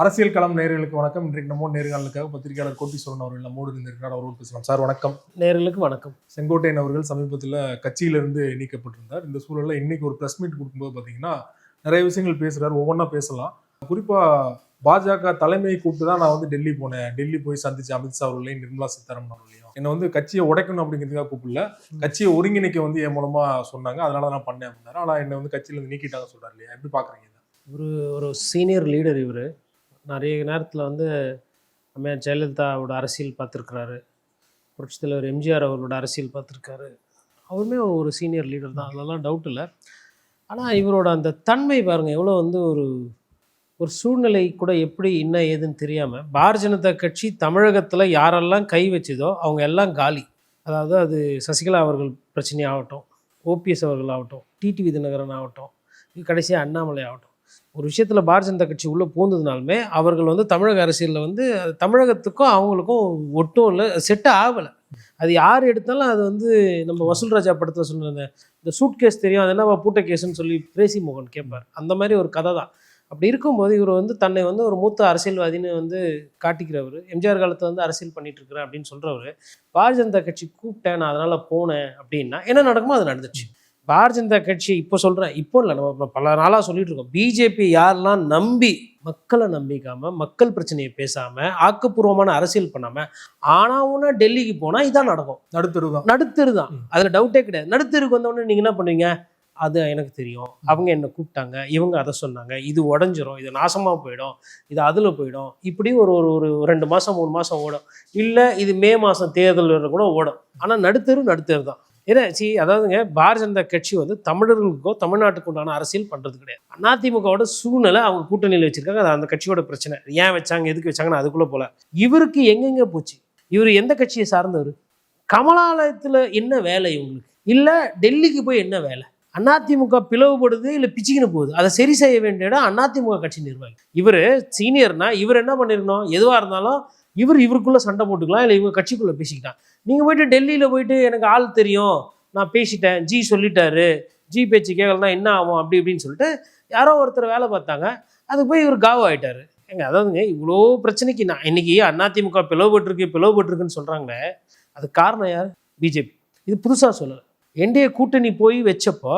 அரசியல் களம் நேயர்களுக்கு வணக்கம். இன்றைக்கு நம்ம நேர்காணலுக்காக பத்திரிகையாளர் கோட்டீஸ்வரன் அவர்கள் நம்மோடு இருந்திருக்கிறார். அவரோடு பேசலாம். சார் வணக்கம். நேயர்களுக்கு வணக்கம். செங்கோட்டையன் அவர்கள் சமீபத்தில் கட்சியிலிருந்து நீக்கப்பட்டிருந்தார். இந்த சூழலில் இன்னைக்கு ஒரு பிரஸ் மீட் கொடுக்கும்போது பார்த்தீங்கன்னா நிறைய விஷயங்கள் பேசுறாரு. ஒவ்வொன்றா பேசலாம். குறிப்பா பாஜக தலைமையை கூப்பிட்டு தான் நான் டெல்லி போனேன். டெல்லி போய் சந்திச்சு அமித்ஷா அவர்களையும் நிர்மலா சீதாராமன் அவர்களையும் என்னை கட்சியை உடைக்கணும் அப்படிங்கிறதுக்காக கூப்பிடல, கட்சியை ஒருங்கிணைக்க என் மூலமா சொன்னாங்க, அதனால நான் பண்ணேன் அப்படின்னாரு. ஆனா என்னை கட்சியில நீக்கிட்டாங்க சொல்றாரு இல்லையா? எப்படி பாக்குறீங்க? ஒரு சீனியர் லீடர் இவர். நிறைய நேரத்தில் அம்மையார் ஜெயலலிதாவோட அரசியல் பார்த்துருக்கிறாரு, புரட்சித் தலைவர் எம்ஜிஆர் அவர்களோட அரசியல் பார்த்துருக்காரு. அவருமே ஒரு சீனியர் லீடர் தான், அதெல்லாம் டவுட் இல்லை. ஆனால் இவரோட அந்த தன்மை பாருங்கள், எவ்வளோ ஒரு சூழ்நிலை கூட எப்படி என்ன ஏதுன்னு தெரியாமல் பாரதிய ஜனதா கட்சி தமிழகத்தில் யாரெல்லாம் கை வச்சுதோ அவங்க எல்லாம் காலி. அதாவது அது சசிகலா அவர்கள் பிரச்சனை ஆகட்டும், ஓபிஎஸ் அவர்கள் ஆகட்டும், டிடிவி தினகரன் ஆகட்டும், கடைசியாக அண்ணாமலை ஆகட்டும், ஒரு விஷயத்தில் பாரதிய ஜனதா கட்சி உள்ளே பூந்ததுனாலுமே அவர்கள் தமிழக அரசியலில் தமிழகத்துக்கும் அவங்களுக்கும் ஒட்டும் இல்லை, செட்டு ஆகலை. அது யார் எடுத்தாலும் அது நம்ம வசூல் ராஜா படத்தில் சொன்ன இந்த சூட் கேஸ் தெரியும், அது என்ன பூட்ட கேஸ்ன்னு சொல்லி பிரேசி மோகன் கேட்பார். அந்த மாதிரி ஒரு கதை தான். அப்படி இருக்கும்போது இவர் தன்னை ஒரு மூத்த அரசியல்வாதின்னு காட்டிக்கிறவர். எம்ஜிஆர் காலத்தில் அரசியல் பண்ணிட்டு இருக்கிறேன் அப்படின்னு சொல்கிறவர் பாரதிய ஜனதா கட்சி கூப்பிட்டேன், நான் அதனால் போனேன் அப்படின்னா என்ன நடக்குமோ அது நடந்துச்சு. பாரதிய ஜனதா கட்சி இப்போ சொல்கிறேன், இப்போ இல்லை, நம்ம பல நாளாக சொல்லிட்டு இருக்கோம். பிஜேபி யாரெல்லாம் நம்பி மக்களை நம்பிக்காமல் மக்கள் பிரச்சனையை பேசாமல் ஆக்கப்பூர்வமான அரசியல் பண்ணாமல் ஆனாவுன்னா டெல்லிக்கு போனால் இதான் நடக்கும். நடுத்தெரு தான், அதில் டவுட்டே கிடையாது. நடுத்தெருக்கு வந்தோடனே நீங்கள் என்ன பண்ணுவீங்க? அது எனக்கு தெரியும், அவங்க என்னை கூப்பிட்டாங்க, இவங்க அதை சொன்னாங்க, இது உடஞ்சிரும், இது நாசமாக போயிடும், இது அதில் போயிடும், இப்படி ஒரு 2 மாதம் 3 மாதம் ஓடும். இல்லை இது மே மாதம் தேர்தல் கூட ஓடும். ஆனால் நடுத்தெரு தான். அதாவதுங்க, பாரதிய ஜனதா கட்சி தமிழர்களுக்கோ தமிழ்நாட்டுக்கு உண்டான அரசியல் பண்ணுறது கிடையாது. அதிமுகவோட சூழ்நிலை அவங்க கூட்டணியில் வச்சிருக்காங்க, அது அந்த கட்சியோட பிரச்சனை. ஏன் வச்சாங்க, எதுக்கு வச்சாங்கன்னு அதுக்குள்ளே போல. இவருக்கு எங்கெங்க போச்சு? இவர் எந்த கட்சியை சார்ந்தவர்? கமலாலயத்தில் என்ன வேலை இவங்களுக்கு? இல்லை டெல்லிக்கு போய் என்ன வேலை? அதிமுக பிளவுபடுது, இல்லை பிச்சுக்கின்னு போகுது, அதை சரி செய்ய வேண்டிய இடம் அதிமுக கட்சி நிர்வாகி. இவர் சீனியர்னா இவர் என்ன பண்ணிருக்கணும்? எதுவாக இருந்தாலும் இவருக்குள்ளே சண்டை போட்டுக்கலாம், இல்லை இவங்க கட்சிக்குள்ளே பேசிக்கிட்டான். நீங்கள் போயிட்டு டெல்லியில் போயிட்டு எனக்கு ஆள் தெரியும், நான் பேசிட்டேன், ஜி சொல்லிட்டாரு, ஜி பேச்சு கேட்கலன்னா என்ன ஆகும் அப்படி இப்படின்னு சொல்லிட்டு யாரோ ஒருத்தர் வேலை பார்த்தாங்க, அது போய் இவர் காவ ஆகிட்டாரு. அதாவதுங்க, இவ்வளோ பிரச்சனைக்கு நான் இன்னைக்கு அதிமுக பிளவுபட்டுருக்குன்னு சொல்கிறாங்களே, அது காரணம் யார்? பிஜேபி. இது புதுசாக சொல்லலை. என்டிஏ கூட்டணி போய் வச்சப்போ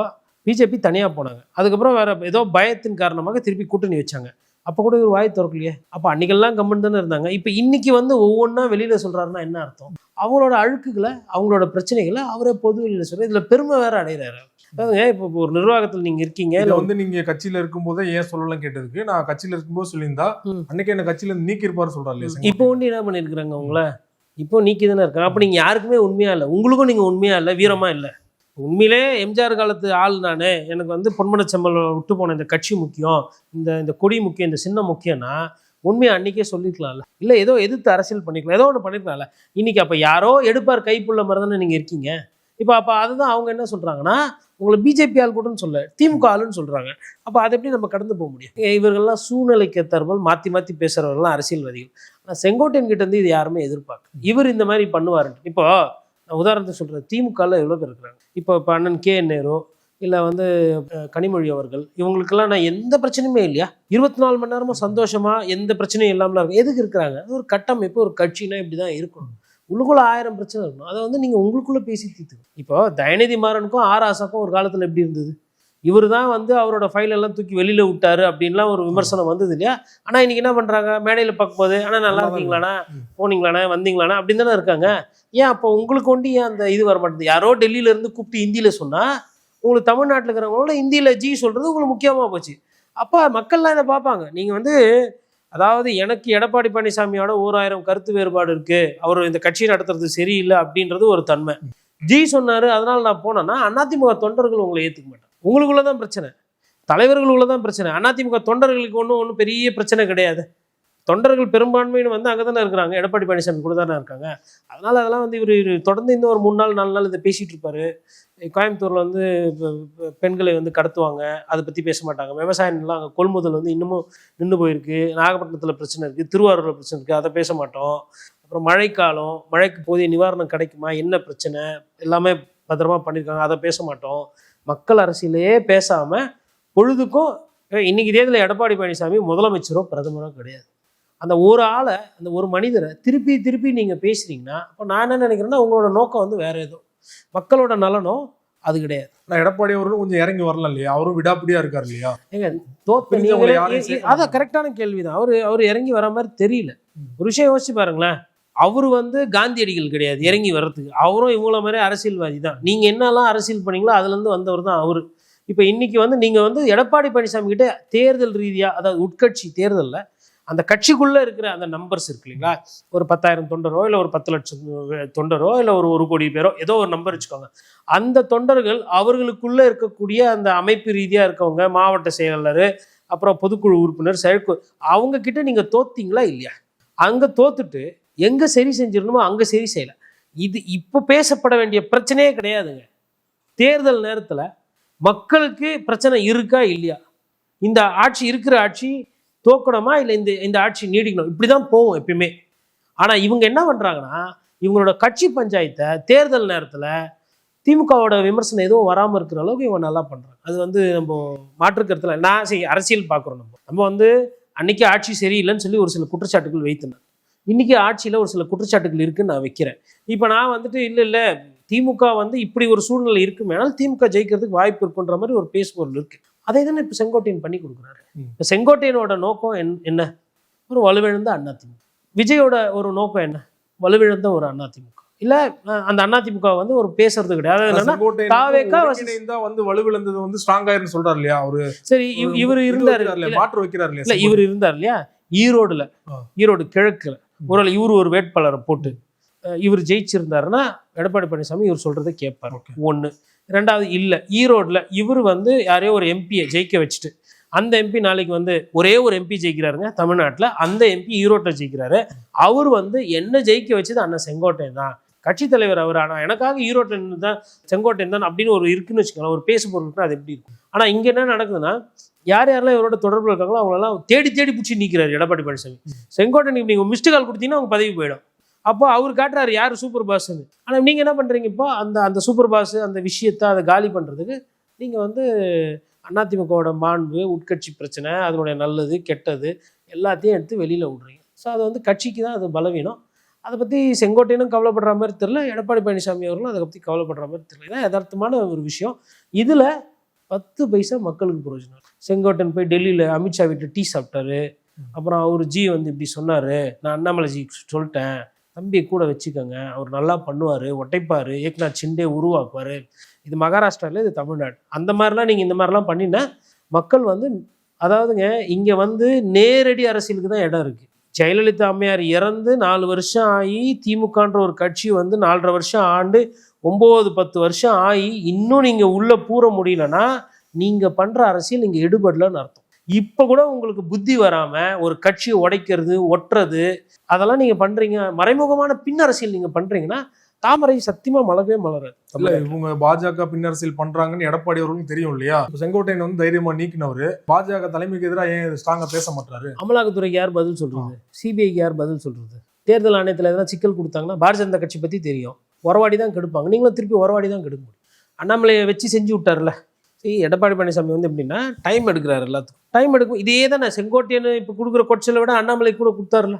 பிஜேபி தனியாக போனாங்க. அதுக்கப்புறம் வேறு ஏதோ பயத்தின் காரணமாக திருப்பி கூட்டணி வச்சாங்க. அப்போ கூட ஒரு வாய் திறக்கலையே. அப்போ அன்றைக்கெல்லாம் கம்மன் தானே இருந்தாங்க. இப்போ இன்னைக்கு ஒவ்வொன்றா வெளியில் சொல்கிறாருன்னா என்ன அர்த்தம்? அவங்களோட அழுக்குகளை, அவங்களோட பிரச்சனைகளை அவரே பொது வெளியில் சொல்கிறார். இதில் பெருமை வேறு அடைகிறாரு. அதாவதுங்க, இப்போ ஒரு நிர்வாகத்தில் நீங்கள் இருக்கீங்க, இல்லை நீங்கள் கட்சியில் இருக்கும்போதே ஏன் சொல்லலாம் கேட்டதுக்கு, நான் கட்சியில் இருக்கும்போது சொல்லியிருந்தா அன்னைக்கு என்ன கட்சியில் நீக்கிருப்பாரு சொல்கிறாரு இல்லையா? இப்போ என்ன பண்ணியிருக்கிறாங்க உங்களை? இப்போ நீக்கி தானே இருக்காங்க. அப்போ நீங்கள் யாருக்குமே உண்மையாக இல்லை, உங்களுக்கும் நீங்கள் உண்மையாக இல்லை, வீரமாக இல்லை. உண்மையிலே எம்ஜிஆர் காலத்து ஆள் நானே, எனக்கு பொன்மனச்செம்மல் விட்டு போன இந்த கட்சி முக்கியம், இந்த கொடி முக்கியம், இந்த சின்னம் முக்கியம்னா உண்மையை அன்றைக்கே சொல்லிக்கலாம்ல. இல்லை ஏதோ எதிர்த்து அரசியல் பண்ணிக்கலாம், ஏதோ ஒன்று பண்ணிக்கலாம்ல. இன்றைக்கி அப்போ யாரோ எடுப்பார் கைப்புள்ள மாதிரி தானே நீங்கள் இருக்கீங்க. இப்போ அதுதான் அவங்க என்ன சொல்கிறாங்கன்னா, உங்களை பிஜேபி ஆள் கூடன்னு சொல்ல, திமுக ஆளுன்னு சொல்கிறாங்க. அப்போ அதை எப்படி நம்ம கடந்து போக முடியும்? இவர்கள்லாம் சூழ்நிலைக்கு ஏற்றாற்போல் மாற்றி பேசுகிறவர்கள்லாம் அரசியல்வாதிகள். ஆனால் செங்கோட்டையன் கிட்டேருந்து இது யாருமே எதிர்பார்க்க, இவர் இந்த மாதிரி பண்ணுவாருன்ட்டு. இப்போ நான் உதாரணத்துக்கு சொல்கிறேன், திமுகவில் எவ்வளோ பேர் இருக்கிறாங்க. இப்போ அண்ணன் கே என் நேரு, இல்லை கனிமொழி அவர்கள், இவங்களுக்கெல்லாம் நான் எந்த பிரச்சனையுமே இல்லையா, 24 மணி நேரமும் சந்தோஷமாக எந்த பிரச்சனையும் இல்லாமலாம் இருக்கும். எதுக்கு இருக்கிறாங்க? ஒரு கட்டமைப்பு, ஒரு கட்சினா இப்படி தான் இருக்கணும். உள்ளுக்குள்ளே 1000 பிரச்சனை இருக்கணும். அதை நீங்கள் உங்களுக்குள்ளே பேசி தீர்த்துக்கணும். இப்போ தயநிதி மாறனுக்கும் ஆராசாக்கும் ஒரு காலத்தில் எப்படி இருந்தது? இவர் தான் அவரோட ஃபைல் எல்லாம் தூக்கி வெளியில் விட்டாரு அப்படின்லாம் ஒரு விமர்சனம் வந்தது இல்லையா? ஆனால் இன்றைக்கி என்ன பண்ணுறாங்க? மேடையில் பார்க்கும்போது ஆனால் நல்லா இருக்கீங்களாண்ணா, போனீங்களாண்ணா, வந்தீங்களாண்ணா அப்படின்னு தானே இருக்காங்க. ஏன் அப்போ உங்களுக்கு ஏன் அந்த இது வர மாட்டேங்குது? யாரோ டெல்லியிலேருந்து கூப்பிட்டு ஹிந்தியில் சொன்னால் உங்களுக்கு தமிழ்நாட்டில் இருக்கிறவங்களோட ஹிந்தியில் ஜி சொல்கிறது உங்களுக்கு முக்கியமாக போச்சு. அப்போ மக்கள்லாம் இதை பார்ப்பாங்க. நீங்கள் அதாவது எனக்கு எடப்பாடி பழனிசாமியோட 1000 கருத்து வேறுபாடு இருக்குது, அவர் இந்த கட்சியை நடத்துறது சரியில்லை அப்படின்றது ஒரு தன்மை. ஜி சொன்னார் அதனால் நான் போனேன்னா அதிமுக தொண்டர்கள் உங்களை ஏற்றுக்க மாட்டாங்க. உங்களுக்குள்ள தான் பிரச்சனை, தலைவர்களுக்குள்ள தான் பிரச்சனை. அதிமுக தொண்டர்களுக்கு ஒன்றும் பெரிய பிரச்சனை கிடையாது. தொண்டர்கள் பெரும்பான்மைன்னு அங்கே தானே இருக்கிறாங்க, எடப்பாடி பழனிசாமி கூட தானே இருக்காங்க. அதனால் அதெல்லாம் இவர் தொடர்ந்து இன்னும் ஒரு 3 நாள் 4 நாள் இதை பேசிகிட்டு இருப்பார். கோயம்புத்தூரில் பெண்களை கடத்துவாங்க, அதை பற்றி பேச மாட்டாங்க. விவசாயம்லாம் அங்கே கொள்முதல் இன்னமும் நின்று போயிருக்கு. நாகப்பட்டினத்தில் பிரச்சனை இருக்குது, திருவாரூரில் பிரச்சனை இருக்குது, அதை பேச மாட்டோம். அப்புறம் மழைக்காலம், மழைக்கு போதிய நிவாரணம் கிடைக்குமா, என்ன பிரச்சனை, எல்லாமே பத்திரமா பண்ணியிருக்காங்க, அதை பேச மாட்டோம். மக்கள் அரசியலையே பேசாமல் பொழுதுக்கும் இன்னைக்கு தேதியில் எடப்பாடி பழனிசாமி முதலமைச்சரோ பிரதமரோ கிடையாது. அந்த ஒரு ஆளை, அந்த ஒரு மனிதரை திருப்பி திருப்பி நீங்கள் பேசுறீங்கன்னா, அப்போ நான் என்ன நினைக்கிறேன்னா உங்களோட நோக்கம் வந்து வேற ஏதோ, மக்களோட நலனோ அது கிடையாது. நான் எடப்பாடி அவர்களும் கொஞ்சம் இறங்கி வரலாம் இல்லையா? அவரும் விடாப்பிடியா இருக்காரு இல்லையா? ஏங்க தோத்த நீங்களே, அதான் கரெக்டான கேள்விதான். அவர் இறங்கி வர மாதிரி தெரியல. ஒரு விஷயம் யோசிச்சு பாருங்களேன், அவர் வந்து காந்தியடிகள் கிடையாது இறங்கி வர்றதுக்கு. அவரும் இவங்கள மாதிரி அரசியல்வாதி தான். நீங்க என்னெல்லாம் அரசியல் பண்ணீங்களோ அதுல இருந்து வந்தவர் தான் அவரு. இப்போ இன்னைக்கு வந்து நீங்க வந்து எடப்பாடி பழனிசாமி கிட்ட தேர்தல் ரீதியா, அதாவது உட்கட்சி தேர்தலில் அந்த கட்சிக்குள்ள இருக்கிற அந்த நம்பர்ஸ் இருக்கு இல்லைங்களா, ஒரு 10,000 தொண்டரோ இல்லை ஒரு 10 லட்சம் தொண்டரோ இல்லை ஒரு கோடி பேரோ ஏதோ ஒரு நம்பர் வச்சுக்கோங்க. அந்த தொண்டர்கள் அவர்களுக்குள்ள இருக்கக்கூடிய அந்த அமைப்பு ரீதியா இருக்கவங்க, மாவட்ட செயலாளர், அப்புறம் பொதுக்குழு உறுப்பினர், செயற்குழு, அவங்க கிட்ட நீங்க தோத்தீங்களா இல்லையா? அங்க தோத்துட்டு எங்க சரி செஞ்சிடணுமோ அங்க சரி செய்யல. இது இப்போ பேசப்பட வேண்டிய பிரச்சனையே கிடையாதுங்க. தேர்தல் நேரத்துல மக்களுக்கு பிரச்சனை இருக்கா இல்லையா, இந்த ஆட்சி இருக்கிற ஆட்சி தோக்கணுமா இல்லை இந்த ஆட்சி நீடிக்கணும், இப்படிதான் போகும் எப்பயுமே. ஆனா இவங்க என்ன பண்றாங்கன்னா, இவங்களோட கட்சி பஞ்சாயத்தை தேர்தல் நேரத்துல திமுகவோட விமர்சனம் எதுவும் வராமல் இருக்கிற அளவுக்கு இவங்க நல்லா பண்றாங்க. அது வந்து நம்ம மாற்றுக்கருத்துல நான் அரசியல் பார்க்குறோம். நம்ம வந்து அன்னைக்கு ஆட்சி சரியில்லைன்னு சொல்லி ஒரு சில குற்றச்சாட்டுகள் வைத்தேன். இன்னைக்கு ஆட்சியில் ஒரு சில குற்றச்சாட்டுகள் இருக்குன்னு நான் வைக்கிறேன். இப்போ நான் வந்துட்டு இல்லை திமுக வந்து இப்படி ஒரு சூழ்நிலை இருக்குமேனால் திமுக ஜெயிக்கிறதுக்கு வாய்ப்பு இருக்குன்ற மாதிரி ஒரு பேசுபொருள் இருக்கு. அதை தானே இப்போ செங்கோட்டையன் பண்ணி கொடுக்குறாரு. இப்போ செங்கோட்டையனோட நோக்கம் என்ன? ஒரு வலுவிழந்த அதிமுக. விஜயோட ஒரு நோக்கம் என்ன? வலுவிழந்த ஒரு அதிமுக. இல்ல அந்த அதிமுக வந்து ஒரு பேசுறது கிடையாது. வந்து வலுவிழந்தது வந்து ஸ்ட்ராங் ஆயிருன்னு சொல்றாரு இல்லையா அவரு? சரி, இவர் இருந்தாரு, மாற்று வைக்கிறாரு இல்லையா? இவர் இருந்தார் இல்லையா ஈரோடு கிழக்குல ஒரு இவர் ஒரு வேட்பாளரை போட்டு இவர் ஜெயிச்சிருந்தாருன்னா எடப்பாடி பழனிசாமி இவர் சொல்றதை கேட்பார். ஒண்ணு. ரெண்டாவது, இல்ல ஈரோடுல இவர் வந்து யாரையோ ஒரு எம்பியை ஜெயிக்க வச்சுட்டு, அந்த எம்பி நாளைக்கு வந்து ஒரே ஒரு எம்பி ஜெயிக்கிறாருங்க தமிழ்நாட்டில், அந்த எம்பி ஈரோட்டில் ஜெயிக்கிறாரு, அவர் வந்து என்ன ஜெயிக்க வச்சது அண்ணன் செங்கோட்டையன் தான், கட்சி தலைவர் அவர், ஆனால் எனக்காக ஈரோட்டில் தான் செங்கோட்டையன் தான் அப்படின்னு ஒரு இருக்குன்னு வச்சுக்கலாம், ஒரு பேசு பொருளுக்கு அது எப்படி இருக்கும். ஆனால் இங்கே என்ன நடக்குதுன்னா, யாரெல்லாம் இவரோட தொடர்பு இருக்காங்களோ அவங்களெல்லாம் தேடி பிடிச்சி நீக்கிறாரு எடப்பாடி பழனிசாமி. செங்கோட்டையனுக்கு நீங்கள் மிஸ்டு கால் கொடுத்தீங்கன்னா அவங்க பதவி போயிடும். அப்போ அவர் காட்டுறாரு யார் சூப்பர் பாஸ்ன்னு. ஆனால் நீங்கள் என்ன பண்ணுறீங்க, இப்போ அந்த சூப்பர் பாஸ் அந்த விஷயத்தை அதை காலி பண்ணுறதுக்கு நீங்கள் வந்து அதிமுகவோட மாண்பு, உட்கட்சி பிரச்சனை, அதனுடைய நல்லது கெட்டது எல்லாத்தையும் எடுத்து வெளியில் விடுறீங்க. ஸோ அது வந்து கட்சிக்கு தான் அது பலவீனம். அதை பற்றி செங்கோட்டையனும் கவலைப்படுற மாதிரி தெரியல, எடப்பாடி பழனிசாமி அவர்களும் அதை பற்றி கவலைப்படுற மாதிரி தெரியல. இதான் யதார்த்தமான ஒரு விஷயம். இதில் 10 பைசா மக்களுக்கு பிரயோஜனம். செங்கோட்டையன் போய் டெல்லியில் அமித்ஷா வீட்டில் டீ சாப்பிட்டாரு. அப்புறம் அவர் ஜி வந்து இப்படி சொன்னார், நான் அண்ணாமலை ஜி சொல்லிட்டேன், தம்பியை கூட வச்சுக்கோங்க, அவர் நல்லா பண்ணுவார், ஒட்டைப்பார், ஏக்நாத் சிண்டே உருவாக்குவார். இது மகாராஷ்டிராவில், இது தமிழ்நாடு. அந்த மாதிரிலாம் நீங்கள் இந்த மாதிரிலாம் பண்ணினா மக்கள் வந்து, அதாவதுங்க இங்கே வந்து நேரடி அரசியலுக்கு தான் இடம் இருக்குது. ஜெயலலிதா அம்மையார் இறந்து 4 வருஷம் ஆகி திமுகன்ற ஒரு கட்சி வந்து 4.5 வருஷம் ஆண்டு 9-10 வருஷம் ஆகி இன்னும் நீங்கள் உள்ளே பூர முடியலன்னா நீங்கள் பண்ணுற அரசியல் நீங்கள் எடுபடலன்னு அர்த்தம். இப்போ கூட உங்களுக்கு புத்தி வராமல் ஒரு கட்சியை உடைக்கிறது, ஒட்டுறது, அதெல்லாம் நீங்கள் பண்ணுறீங்க. மறைமுகமான பின் அரசியல் நீங்கள் பண்ணுறீங்கன்னா தாமரை சத்தியமா மலரவே மலராது. இல்ல இவங்க பாஜக பின்னரசியல் பண்றாங்கன்னு எடப்பாடி அவர்களுக்கும் தெரியும் இல்லையா? செங்கோட்டையன் வந்து தைரியமா நீக்கினவரு பாஜக தலைமைக்கு எதிராக ஏன் ஸ்ட்ராங்கா பேச மாட்டாரு? அமலாக்கத்துறைக்கு யார் பதில் சொல்றது? சிபிஐக்கு யார் பதில் சொல்றது? தேர்தல் ஆணையத்தில் எதனா சிக்கல் கொடுத்தாங்கன்னா பாரதிய ஜனதா கட்சி பத்தி தெரியும், உறவாடி தான் கெடுப்பாங்க. நீங்களும் திருப்பி உறவாடி தான் கெடுக்க முடியும். அண்ணாமலையை வச்சு செஞ்சு விட்டார்ல. சரி, எடப்பாடி பழனிசாமி வந்து எப்படின்னா டைம் எடுக்கிறாரு, எல்லாத்துக்கும் டைம் எடுக்கும். இதே தானே செங்கோட்டையன் இப்போ கொடுக்குற கொச்சலை விட அண்ணாமலை கூட கொடுத்தாருல,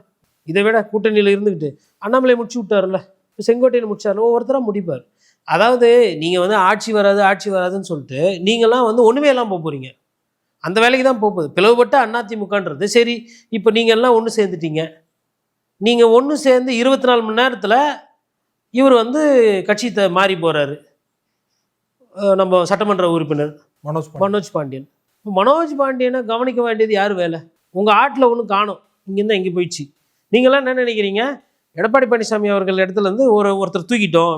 இதை விட கூட்டணியில் இருந்துக்கிட்டு அண்ணாமலை முடிச்சு விட்டாருல, இப்போ செங்கோட்டையன் முடிச்சாரு, ஒவ்வொருத்தராக முடிப்பார். அதாவது நீங்கள் வந்து ஆட்சி வராதுன்னு சொல்லிட்டு நீங்கள்லாம் வந்து ஒன்றுமே எல்லாம் போக போகிறீங்க, அந்த வேலைக்கு தான் போகுது. பிளவுபட்ட அதிமுகன்றது. சரி, இப்போ நீங்கள் எல்லாம் ஒன்று சேர்ந்துட்டீங்க. நீங்கள் ஒன்று சேர்ந்து 24 மணி நேரத்தில் இவர் வந்து கட்சி மாறி போகிறாரு. நம்ம சட்டமன்ற உறுப்பினர் மனோஜ் பாண்டியன். மனோஜ் பாண்டியனை கவனிக்க வேண்டியது யார் வேலை? உங்கள் ஆட்டில் ஒன்றும் காணும், இங்கேருந்து எங்கே போயிடுச்சு. நீங்களாம் என்ன நினைக்கிறீங்க, எடப்பாடி பழனிசாமி அவர்கள் இடத்துல இருந்து ஒருத்தர் தூக்கிட்டோம்,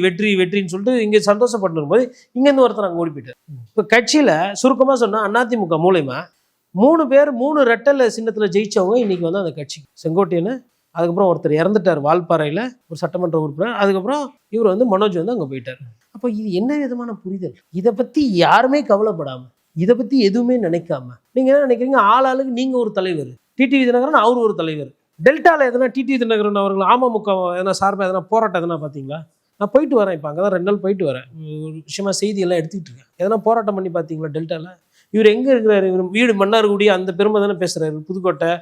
வெற்றின்னு சொல்லிட்டு இங்கே சந்தோஷப்பட்டு இருக்கும்போது இங்கேருந்து ஒருத்தர் அங்கே ஓடி போயிட்டார். இப்போ கட்சியில் சுருக்கமாக சொன்னால் அதிமுக மூலயமா 3 பேர் 3 ரெட்டல சின்னத்தில் ஜெயிச்சவங்க இன்னைக்கு வந்து அந்த கட்சி. செங்கோட்டையன், அதுக்கப்புறம் ஒருத்தர் இறந்துட்டார் வால்பாறையில், ஒரு சட்டமன்ற உறுப்பினர், அதுக்கப்புறம் இவர் வந்து மனோஜ் வந்து அங்கே போயிட்டார். அப்போ இது என்ன விதமான புரிதல்? இதை பற்றி யாருமே கவலைப்படாமல், இதை பற்றி எதுவுமே நினைக்காம நீங்கள் என்ன நினைக்கிறீங்க, ஆளாளுக்கு நீங்கள் ஒரு தலைவர், டிடிவி தினகரன் அவர் ஒரு தலைவர். டெல்டாவில் எதனா டிடிவி தினகரன் அவர்கள் அமமுக எதனா சார்பாக எதனா போராட்டம் எதனா பார்த்தீங்களா? நான் போயிட்டு வரேன், இப்போ அங்கே தான் 2 நாள் போயிட்டு வரேன், ஒரு விஷயமா செய்தியெல்லாம் எடுத்துக்கிட்டு இருக்கேன். எதனா போராட்டம் பண்ணி பார்த்தீங்களா டெல்டாவில்? இவர் எங்கே இருக்கிறாரு? இவர் வீடு மன்னார்குடி அந்த பெருமை தானே பேசுகிறாரு. புதுக்கோட்டை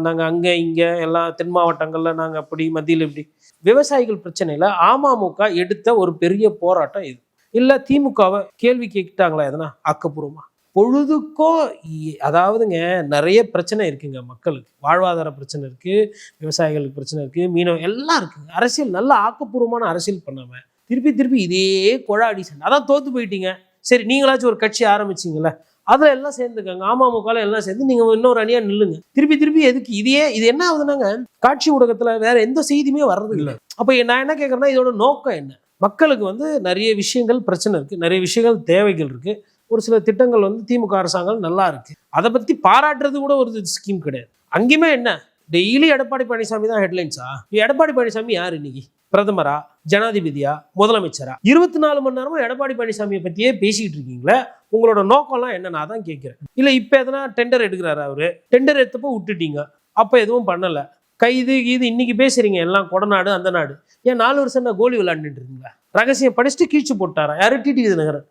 நாங்கள் அங்கே இங்கே எல்லாம் தென் மாவட்டங்களில் நாங்கள் அப்படி மத்தியில் இப்படி. விவசாயிகள் பிரச்சனையில் அமமுக எடுத்த ஒரு பெரிய போராட்டம் இது. இல்லை திமுகவை கேள்வி கேட்டாங்களா எதனா ஆக்கப்பூர்வமா? பொழுதுக்கோ அதாவதுங்க நிறைய பிரச்சனை இருக்குங்க. மக்களுக்கு வாழ்வாதார பிரச்சனை இருக்குது, விவசாயிகளுக்கு பிரச்சனை இருக்குது, மீனவ எல்லாம் இருக்குங்க. அரசியல் நல்ல ஆக்கப்பூர்வமான அரசியல் பண்ணாமல் திருப்பி இதே கொழாடி சண்டை. அதான் தோற்று போயிட்டீங்க. சரி, நீங்களாச்சும் ஒரு கட்சி ஆரம்பிச்சிங்களே, அதில் எல்லாம் சேர்ந்துக்கங்க. அமமுகவில் எல்லாம் சேர்ந்து நீங்கள் இன்னொரு அணியாக நில்லுங்க. திருப்பி எதுக்கு இது என்ன ஆகுதுன்னாங்க, காட்சி ஊடகத்தில் வேற எந்த செய்தியுமே வர்றது இல்லை. அப்போ நான் என்ன கேட்குறேன்னா, இதோட நோக்கம் என்ன? மக்களுக்கு நிறைய விஷயங்கள் பிரச்சனை இருக்குது, நிறைய விஷயங்கள் தேவைகள் இருக்குது. ஒரு சில திட்டங்கள் திமுக அரசாங்கம் நல்லா இருக்கு, அதை பற்றி பாராட்டுறது கூட ஒரு ஸ்கீம் கிடையாது. அங்கேயுமே என்ன டெய்லி எடப்பாடி பழனிசாமி தான் ஹெட்லைன்ஸா? எடப்பாடி பழனிசாமி யார் இன்னைக்கு? பிரதமரா, ஜனாதிபதியா, முதலமைச்சரா? 24 மணி நேரமும் எடப்பாடி பழனிசாமியை பற்றியே பேசிக்கிட்டு இருக்கீங்களே, உங்களோட நோக்கம்லாம் என்ன? நான் தான் கேட்குறேன். இல்லை இப்போ எதனா டெண்டர் எடுக்கிறாரு அவரு, டெண்டர் எடுத்தப்போ விட்டுட்டீங்க, அப்போ எதுவும் பண்ணலை, கைது இன்னைக்கு பேசுறீங்க எல்லாம் கொடநாடு அந்த நாடு. ஏன் 4 வருஷம் நான் கோலி விளையாண்டுட்டு இருக்கீங்களா? ரகசியம் படிச்சுட்டு கீழ்ச்சி போட்டாரா யாரு? டிடி விதிநகரன்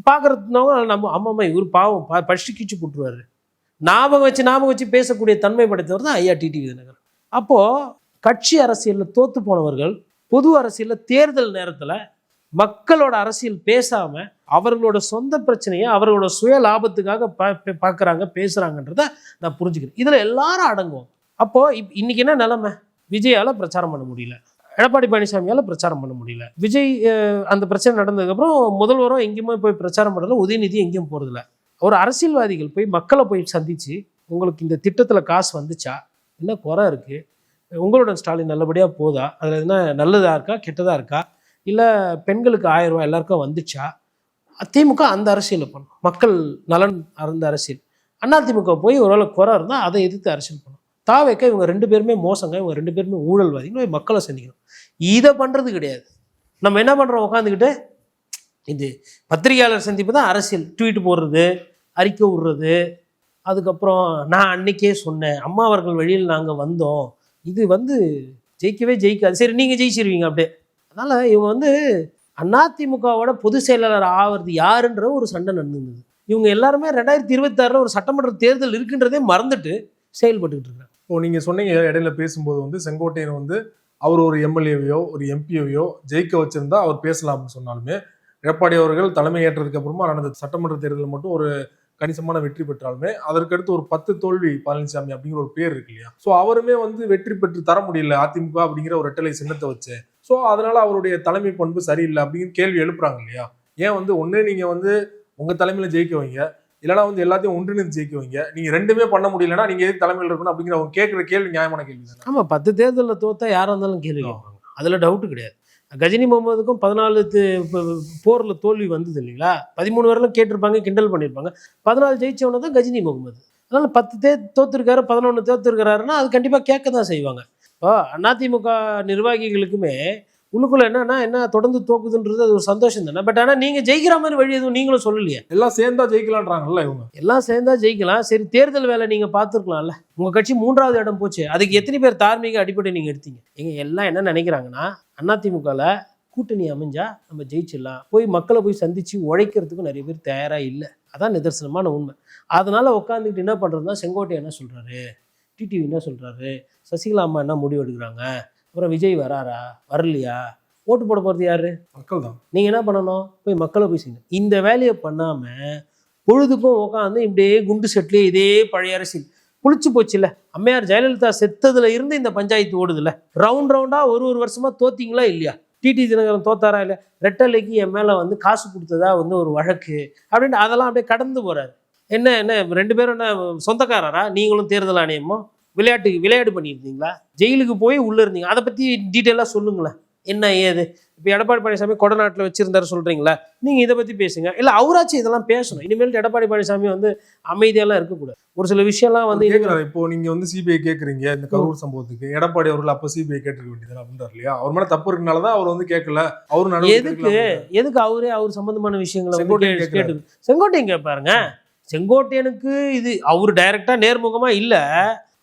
பார்க்கறதுனால நம்ம அம்மா இவர் பாவம் படிச்சுட்டு கீழ்ச்சி போட்டுருவாரு. ஞாபகம் வச்சு பேசக்கூடிய தன்மை படைத்தவர் தான் ஐயா டிடி விதிநகரன். அப்போ கட்சி அரசியலில் தோத்து போனவர்கள் பொது அரசியலில் தேர்தல் நேரத்தில் மக்களோட அரசியல் பேசாம அவர்களோட சொந்த பிரச்சனையை அவர்களோட சுய லாபத்துக்காக பார்க்குறாங்க, பேசுறாங்கன்றத நான் புரிஞ்சுக்கிறேன். இதுல எல்லாரும் அடங்குவோம். அப்போ இன்னைக்கு என்ன நிலைமை? விஜயால பிரச்சாரம் பண்ண முடியல, எடப்பாடி பழனிசாமியால பிரச்சாரம் பண்ண முடியல. விஜய் அந்த பிரச்சனை நடந்ததுக்கப்புறம் முதல்வரும் எங்கேயுமே போய் பிரச்சாரம் பண்ணல, உதயநிதி எங்கேயும் போறதில்ல. ஒரு அரசியல்வாதிகள் போய் மக்களை போய் சந்திச்சு, உங்களுக்கு இந்த திட்டத்துல காசு வந்துச்சா, என்ன குறை இருக்கு, உங்களோட ஸ்டாலின் நல்லபடியா போதா, அதுல என்ன நல்லதா இருக்கா கெட்டதா இருக்கா, இல்லை பெண்களுக்கு 1000 ரூபாய் எல்லாருக்கும் வந்துச்சா? திமுக அந்த அரசியலை பண்ணும், மக்கள் நலன் அந்த அரசியல். அதிமுக போய் ஒருவேளை குறை இருந்தால் அதை எதிர்த்து அரசியல் பண்ணும். தாவேக்க இவங்க 2 பேருமே மோசங்க, இவங்க 2 பேருமே ஊழல்வாதி, மக்களை சந்திக்கணும். இதை பண்ணுறது கிடையாது. நம்ம என்ன பண்ணுறோம்? உட்காந்துக்கிட்டு இது பத்திரிகையாளர் சந்திப்பு தான் அரசியல். ட்வீட் போடுறது, அறிக்கை விடுறது, அதுக்கப்புறம் நான் அன்னைக்கே சொன்னேன், அம்மா அவர்கள் வழியில் நாங்கள் வந்தோம், இது ஜெயிக்கவே ஜெயிக்காது. சரி, நீங்கள் ஜெயிச்சிருவீங்க அப்படியே. அதனால் இவங்க அதிமுகவோட பொதுச் செயலாளர் ஆகிறது யாருன்ற ஒரு சண்டை நடந்தது. இவங்க எல்லாருமே 2026 ஒரு சட்டமன்ற தேர்தல் இருக்குன்றதே மறந்துட்டு செயல்பட்டுக்கிட்டு இருக்காங்க. இப்போ நீங்க சொன்னீங்க இடையில பேசும்போது செங்கோட்டையன் அவர் ஒரு எம்எல்ஏவையோ ஒரு எம்பியவையோ ஜெயிக்க வச்சிருந்தா அவர் பேசலாம்னு சொன்னாலுமே, எடப்பாடி அவர்கள் தலைமை ஏற்றதுக்கு அப்புறமா நடந்த சட்டமன்ற தேர்தலில் மட்டும் ஒரு கணிசமான வெற்றி பெற்றாலுமே அதற்கடுத்து ஒரு 10 தோல்வி பழனிசாமி அப்படிங்கிற ஒரு பேர் இருக்கு இல்லையா? ஸோ அவருமே வெற்றி பெற்று தர முடியல அதிமுக அப்படிங்கிற ஒரு ரெட்டலை சின்னத்தை வச்சு. ஸோ அதனால அவருடைய தலைமை பண்பு சரியில்லை அப்படின்னு கேள்வி எழுப்புறாங்க இல்லையா? ஏன் ஒண்ணு நீங்க உங்க தலைமையில ஜெயிக்க வைங்க, இல்லைனா எல்லாத்தையும் ஒன்றிணைந்து ஜெயிக்க வைங்க. நீங்க 2மே பண்ண முடியலன்னா நீங்க எதுக்கு தலைமையில் இருக்கணும் அப்படிங்கிற அவங்க கேட்கிற கேள்வி நியாயமான கேள்வி தான். ஆமா, 10 தேர்தலில் தோத்தா யாரா இருந்தாலும் கேள்வி கேட்பாங்க, அதுல டவுட்டு கிடையாது. கஜினி முகமதுக்கும் 14 போரில் தோல்வி வந்தது இல்லைங்களா? 13 வரலும் கேட்டிருப்பாங்க, கிண்டல் பண்ணியிருப்பாங்க. 14 ஜெயிச்சவன தான் கஜினி முகமது. அதனால 10 தோத்துருக்காரு, 11 தோத்துருக்காருன்னா அது கண்டிப்பாக கேட்க தான் செய்வாங்க. இப்போ அதிமுக நிர்வாகிகளுக்குமே உள்ளுக்குள்ள என்ன தொடர்ந்து தோக்குதுன்றது அது ஒரு சந்தோஷம் தானே. பட் ஆனால் நீங்கள் ஜெயிக்கிற மாதிரி வழி எதுவும் நீங்களும் சொல்லலையே. எல்லாம் சேர்ந்தா ஜெயிக்கலான்றாங்கல்ல இவங்க. எல்லாம் சேர்ந்தா ஜெயிக்கலாம். சரி, தேர்தல் வேலை நீங்கள் பார்த்துருக்கலாம்ல. உங்கள் கட்சி 3வது இடம் போச்சு, அதுக்கு எத்தனை பேர் தார்மீக அடிப்படை நீங்கள் எடுத்தீங்க? எல்லாம் என்ன நினைக்கிறாங்கன்னா, அதிமுகவில் கூட்டணி அமைஞ்சா நம்ம ஜெயிச்சிடலாம், போய் மக்களை போய் சந்திச்சு உழைக்கிறதுக்கும் நிறைய பேர் தயாராக இல்லை. அதான் நிதர்சனமான உண்மை. அதனால உட்காந்துக்கிட்டு என்ன பண்ணுறதுனா, செங்கோட்டை என்ன சொல்கிறாரு, டிடிவி என்ன சொல்கிறாரு, சசிகலா அம்மா என்ன முடிவு எடுக்கிறாங்க, அப்புறம் விஜய் வராரா வரலையா, ஓட்டு போட போகிறது யாரு? மக்கள் தான். நீங்கள் என்ன பண்ணணும்? போய் மக்களை போய் செய்யணும். இந்த வேலையை பண்ணாமல் பொழுதுக்கும் உட்காந்து இப்படியே குண்டு செட்லேயே இதே பழைய அரசியல் புளிச்சு போச்சு இல்லை. அம்மையார் ஜெயலலிதா செத்ததுல இருந்து இந்த பஞ்சாயத்து ஓடுதுல்ல. ரவுண்டாக ஒரு வருஷமா தோத்திங்களா இல்லையா? டிடி தினகரன் தோத்தாரா இல்லை? ரெட்டலைக்கு என் மேலே காசு கொடுத்ததா ஒரு வழக்கு அப்படின்ட்டு அதெல்லாம் அப்படியே கடந்து போகிறாரு. என்ன 2 பேரும் என்ன சொந்தக்காரரா? நீங்களும் தேர்தல் ஆணையமோ விளையாட்டு பண்ணியிருந்தீங்களா? ஜெயிலுக்கு போய் உள்ளே இருந்தீங்க, அதை பற்றி டீட்டெயிலாக சொல்லுங்களேன். என்ன ஏது? இப்போ எடப்பாடி பழனிசாமி கொடநாட்டில் வச்சிருந்தாரு சொல்கிறீங்களா? நீங்கள் இதை பற்றி பேசுங்க. இல்லை அவராச்சும் இதெல்லாம் பேசணும். இனிமேல் எடப்பாடி பழனிசாமி அமைதியெல்லாம் இருக்கக்கூடாது. ஒரு சில விஷயம்லாம் கேட்குறாரு. இப்போ நீங்கள் சிபிஐ கேட்குறீங்க இந்த கரூர் சம்பவத்துக்கு, எடப்பாடி அவர்கள் அப்போ சிபிஐ கேட்டிருக்க வேண்டியது அப்படின்றாரு இல்லையா? அவர் மேலே தப்பு இருக்கனால தான் அவர் கேட்கல. அவரு எதுக்கு அவர் சம்பந்தமான விஷயங்களை கேட்டு செங்கோட்டையன் கேட்பாருங்க. செங்கோட்டையனுக்கு இது அவர் டைரக்டா நேர்முகமா இல்லை,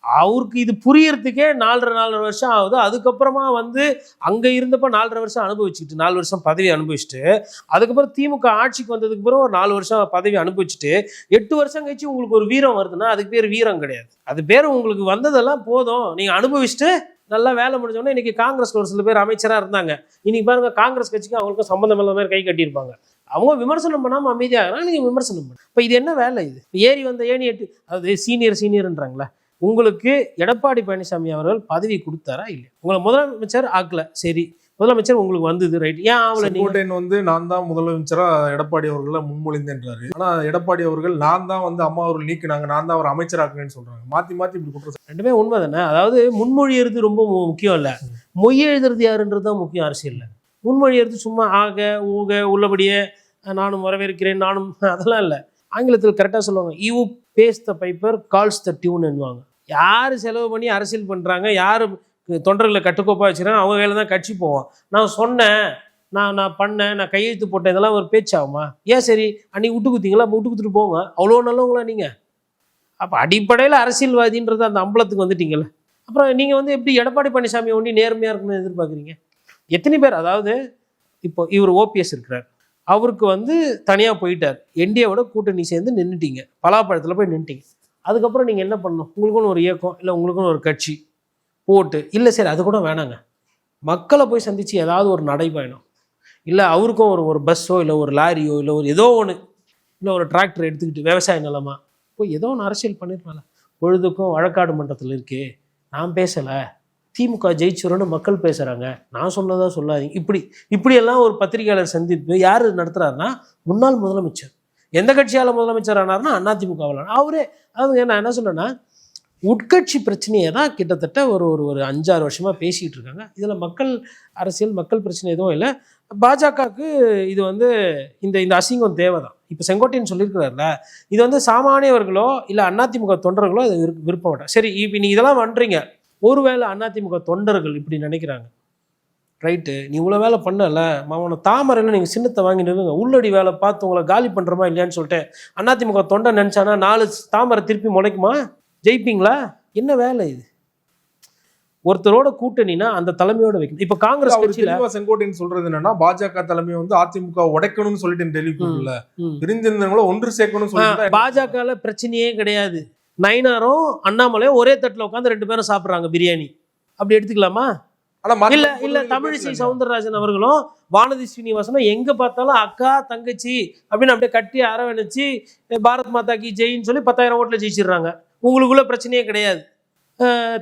அவருக்கு இது புரியறதுக்கே 4.5 வருஷம் ஆகுது. அதுக்கப்புறமா வந்து அங்கே இருந்தப்போ 4.5 வருஷம் அனுபவிச்சுட்டு 4 வருஷம் பதவி அனுபவிச்சுட்டு அதுக்கப்புறம் திமுக ஆட்சிக்கு வந்ததுக்கு பிறகு ஒரு 4 வருஷம் பதவி அனுபவிச்சுட்டு 8 வருஷம் கழிச்சு உங்களுக்கு ஒரு வீரம் வருதுன்னா அதுக்கு பேர் வீரம் கிடையாது. அது பேர் உங்களுக்கு வந்ததெல்லாம் போதும், நீங்கள் அனுபவிச்சுட்டு நல்லா வேலை முடிஞ்சோடனே இன்னைக்கு காங்கிரஸ்ல ஒரு சில பேர் அமைச்சராக இருந்தாங்க. இன்னைக்கு பாருங்க காங்கிரஸ் கட்சிக்கு அவங்களுக்கும் சம்மந்தம் இல்லாத மாதிரி கை கட்டியிருப்பாங்க. அவங்க விமர்சனம் பண்ணாமல் அமைதியாக நீங்கள் விமர்சனம் பண்ணு. இப்போ இது என்ன வேலை? இது ஏறி வந்த ஏணி எட்டு, அது சீனியர்ன்றாங்களே. உங்களுக்கு எடப்பாடி பழனிசாமி அவர்கள் பதவி கொடுத்தாரா இல்லையா? உங்களை முதலமைச்சர் ஆக்கல, சரி முதலமைச்சர் உங்களுக்கு வந்தது ரைட், ஏன் ஆகல? செங்கோட்டையன் வந்து நான் தான் முதலமைச்சரா எடப்பாடி அவர்களை முன்மொழிந்தேன்றாரு. ஆனா எடப்பாடி அவர்கள் நான் தான் வந்து அம்மா அவர்கள் நீக்கினாங்க, நான் தான் அவர் அமைச்சராக்குனேன்னு சொல்றாங்க. மாத்தி மாத்தி இப்படி குற்றம். ரெண்டுமே உண்மை தானே. அதாவது முன்மொழியறது ரொம்ப முக்கியம் இல்லை, மொய் எழுதுறது யாருன்றது தான் முக்கியம் அரசியல்ல. முன்மொழியறது சும்மா ஆக ஊக உள்ளபடியே நானும் வரவேற்கிறேன் நானும் அதெல்லாம் இல்லை. ஆங்கிலத்தில் கரெக்டாக சொல்லுவாங்க, you pays the piper calls the tune என்னுவாங்க. யார் செலவு பண்ணி அரசியல் பண்ணுறாங்க, யார் தொண்டர்களை கட்டுக்கோப்பாக வச்சுக்கிறாங்க, அவங்க கையில் தான் கட்சி போவோம். நான் சொன்னேன், நான் பண்ணேன், நான் கையெழுத்து போட்டேன், இதெல்லாம் ஒரு பேச்சாகுமா? ஏன் சரி அன்றைக்கி விட்டு குத்திங்களா, விட்டு குத்துட்டு போங்க, அவ்வளோ நல்லவங்களா நீங்கள்? அப்போ அடிப்படையில் அரசியல்வாதின்றது அந்த அம்பலத்துக்கு வந்துட்டீங்கல்ல. அப்புறம் நீங்கள் வந்து எப்படி எடப்பாடி பழனிசாமி ஒண்டி நேர்மையாக இருக்குன்னு எதிர்பார்க்குறீங்க? எத்தனை பேர், அதாவது இப்போ இவர் ஓபிஎஸ் இருக்கிறார், அவருக்கு வந்து தனியாக போயிட்டார், என்டிஏவோட கூட்டணி சேர்ந்து நின்றுட்டீங்க, பலாப்பழத்தில் போய் நின்றுட்டீங்க. அதுக்கப்புறம் நீங்கள் என்ன பண்ணணும்? உங்களுக்குன்னு ஒரு இயக்கம் இல்லை உங்களுக்குன்னு ஒரு கட்சி போட்டு, இல்லை சரி அது கூட வேணாங்க, மக்களை போய் சந்தித்து ஏதாவது ஒரு நடைபயணம், இல்லை அவருக்கும் ஒரு பஸ்ஸோ இல்லை ஒரு லாரியோ இல்லை ஒரு ஏதோ ஒன்று, இல்லை ஒரு டிராக்டர் எடுத்துக்கிட்டு விவசாய நிலமா போய் ஏதோ ஒன்று அரசியல் பண்ணிருக்கல. பொழுதுக்கும் வழக்காடு மன்றத்தில் இருக்கு, நான் பேசலை, திமுக ஜெயிச்சிரும்னு மக்கள் பேசுகிறாங்க, நான் சொன்னதா சொல்லாதீங்க, இப்படியெல்லாம் ஒரு பத்திரிகையாளர் சந்திப்பு யார் நடத்துகிறாருன்னா முன்னாள் முதலமைச்சர். எந்த கட்சியால் முதலமைச்சர் ஆனார்னா அதிமுகவில் அவரே. அதாவது நான் என்ன சொல்கிறேன்னா, உட்கட்சி பிரச்சனையை தான் கிட்டத்தட்ட ஒரு 5-6 வருஷமாக பேசிகிட்டு இருக்காங்க. இதில் மக்கள் அரசியல் மக்கள் பிரச்சனை எதுவும் இல்லை. பாஜகவுக்கு இது வந்து இந்த அசிங்கம் தேவை தான். இப்போ செங்கோட்டையன் சொல்லியிருக்கிறார்ல, இது வந்து சாமானியவர்களோ இல்லை அதிமுக தொண்டர்களோ இது விருப்ப மாட்டாங்க. சரி இப்போ நீங்கள் இதெல்லாம் பண்ணுறீங்க, ஒருவேளை அதிமுக தொண்டர்கள் இப்படி நினைக்கிறாங்க, ரைட்டு நீ இவ்வளோ வேலை பண்ணல மாவன தாமரையில் நீங்கள் சின்னத்தை வாங்கி நிறுங்க, உள்ளடி வேலை பார்த்து உங்களை காலி பண்ணுறமா இல்லையான்னு சொல்லிட்டு அதிமுக தொண்டை நினச்சானா 4 தாமரை திருப்பி முளைக்குமா? ஜெயிப்பீங்களா? என்ன வேலை இது? ஒருத்தரோட கூட்டணினா அந்த தலைமையோட வைக்கணும். இப்ப காங்கிரஸ் கட்சியில செங்கோட்டையன் சொல்றது என்னன்னா, பாஜக தலைமை வந்து அதிமுக உடைக்கணும்னு சொல்லிட்டு டெல்லிக்குள்ள பிரிந்திருந்தவங்கள ஒன்று சேர்க்கணும்னு சொல்லிட்டு. பாஜகல பிரச்சனையே கிடையாது. நயினாரும் அண்ணாமலையும் ஒரே தட்டுல உட்காந்து 2 பேரும் சாப்பிடுறாங்க பிரியாணி, அப்படி எடுத்துக்கலாமா? இல்ல தமிழிசை சவுந்தரராஜன் அவர்களும் வானதி ஸ்ரீனிவாசனும் எங்க பார்த்தாலும் அக்கா தங்கச்சி அப்படின்னு அப்படியே கட்டி அரவணைச்சு பாரத் மாதா கி ஜெயின்னு சொல்லி 10,000 ஓட்டுல ஜெயிச்சிடுறாங்க. உங்களுக்குள்ள பிரச்சனையே கிடையாது.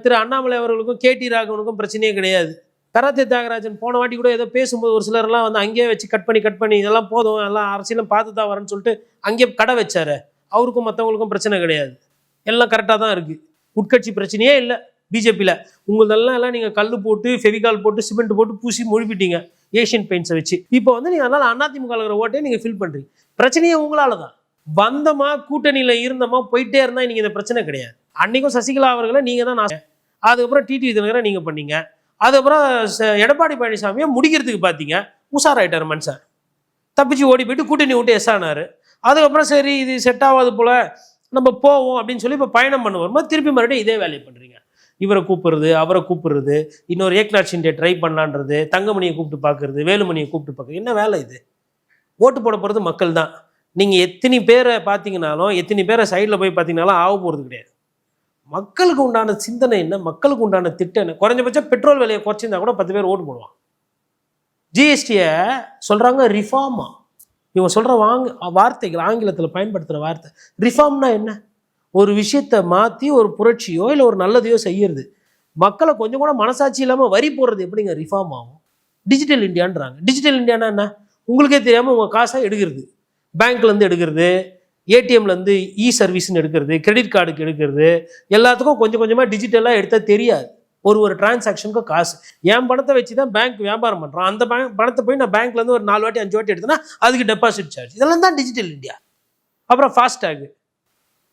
திரு அண்ணாமலை அவர்களுக்கும் கேடி ராகவனுக்கும் பிரச்சனையே கிடையாது. கராத்தே தியாகராஜன் போன வாட்டி கூட ஏதோ பேசும்போது ஒரு சிலர்லாம் வந்து அங்கேயே வச்சு கட் பண்ணி இதெல்லாம் போதும், எல்லாம் அரசியலும் பார்த்து தான் வரேன்னு சொல்லிட்டு அங்கேயே கடை வச்சாரு. அவருக்கும் மற்றவங்களுக்கும் பிரச்சனை கிடையாது, எல்லாம் கரெக்டாக தான் இருக்கு. உட்கட்சி பிரச்சனையே இல்லை பிஜேபியில். உங்களதெல்லாம் நீங்கள் கல் போட்டு ஃபெவிகால் போட்டு சிமெண்ட் போட்டு பூசி மொழிப்பிட்டீங்க ஏஷியன் பெயிண்ட்ஸை வச்சு. இப்போ வந்து நீங்கள் அதனால் அதிமுக ஓட்டே நீங்கள் ஃபில் பண்ணுறீங்க. பிரச்சனையே உங்களால தான். வந்தமா கூட்டணியில் இருந்தமா போயிட்டே இருந்தால் நீங்கள் இந்த பிரச்சனை கிடையாது. அன்னைக்கும் சசிகலா அவர்களை நீங்கள் தான் அதுக்கப்புறம் டிடிவி தினகரன் நீங்கள் பண்ணீங்க. அதுக்கப்புறம் எடப்பாடி பழனிசாமியை முடிக்கிறதுக்கு பார்த்தீங்க, உஷாராயிட்டார் மனுஷன், தப்பிச்சு ஓடி போயிட்டு கூட்டணி விட்டு எஸ் ஆனார். அதுக்கப்புறம் சரி இது செட் ஆகாது போல் நம்ம போவோம் அப்படின்னு சொல்லி இப்போ பயணம் பண்ண வரும்போது திருப்பி மறுபடியும் இதே வேலையை பண்ணுறீங்க. இவரை கூப்பிடுறது அவரை கூப்பிடுறது, இன்னொரு ஏக்நாத் ஷிண்டே ட்ரை பண்ணலான்றது, தங்கமணியை கூப்பிட்டு பார்க்குறது, வேலுமணியை கூப்பிட்டு பார்க்குறது, என்ன வேலை இது? ஓட்டு போட போகிறது மக்கள் தான். நீங்கள் எத்தனை பேரை பார்த்தீங்கனாலும் எத்தனை பேரை சைடில் போய் பார்த்தீங்கனாலும் ஆக போகிறது கிடையாது. மக்களுக்கு உண்டான சிந்தனை என்ன, மக்களுக்கு உண்டான திட்டம் என்ன? குறைஞ்சபட்சம் பெட்ரோல் விலையை குறைச்சிருந்தா கூட 10 பேர் ஓட்டு போடுவான். ஜிஎஸ்டியை சொல்கிறாங்க ரிஃபார்மா. இவங்க சொல்கிற வார்த்தைகள் ஆங்கிலத்தில் பயன்படுத்துகிற வார்த்தை ரிஃபார்ம்னா என்ன? ஒரு விஷயத்தை மாற்றி ஒரு புரட்சியோ இல்லை ஒரு நல்லதையோ செய்யறது. மக்களை கொஞ்சம் கூட மனசாட்சி இல்லாமல் வரி போடுறது எப்படிங்க ரிஃபார்ம் ஆகும்? டிஜிட்டல் இந்தியான்றாங்க. டிஜிட்டல் இந்தியானா என்ன? உங்களுக்கே தெரியாமல் உங்கள் காசாக எடுக்கிறது, பேங்க்லேருந்து எடுக்கிறது, ஏடிஎம்லேருந்து இ சர்வீஸ்ன்னு எடுக்கிறது, கிரெடிட் கார்டுக்கு எடுக்கிறது, எல்லாத்துக்கும் கொஞ்சம் கொஞ்சமாக டிஜிட்டலாக எடுத்தால் தெரியாது. ஒரு டிரான்சாக்ஷனுக்கு காசு என் பணத்தை வச்சு தான் பேங்க் வியாபாரம் பண்ணுறான். அந்த பணத்தை போய் நான் பேங்க்லேருந்து ஒரு 4 வாட்டி 5 வாட்டி எடுத்தேன்னா அதுக்கு டெபாசிட் சார்ஜ். இதெல்லாம் தான் டிஜிட்டல் இந்தியா. அப்புறம் ஃபாஸ்டேக்,